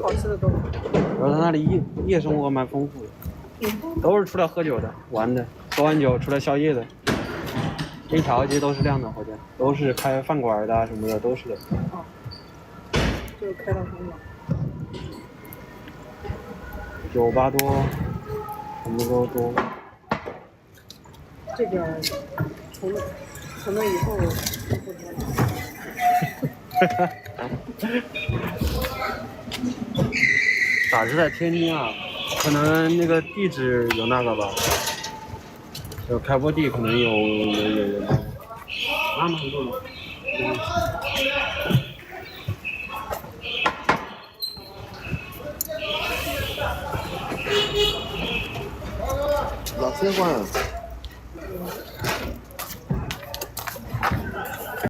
好吃的多吗？然后他那里夜生活蛮丰富的，都是出来喝酒的、玩的，喝完酒出来宵夜的，一条街都是这样的，好像都是开饭馆的什么的都是的。哦，就开到公园。酒吧多，什么都多。这边从那以后不知道。咋是在天津啊？可能那个地址有那个吧，有开播地可能有那个。啊，蛮多的。老车管。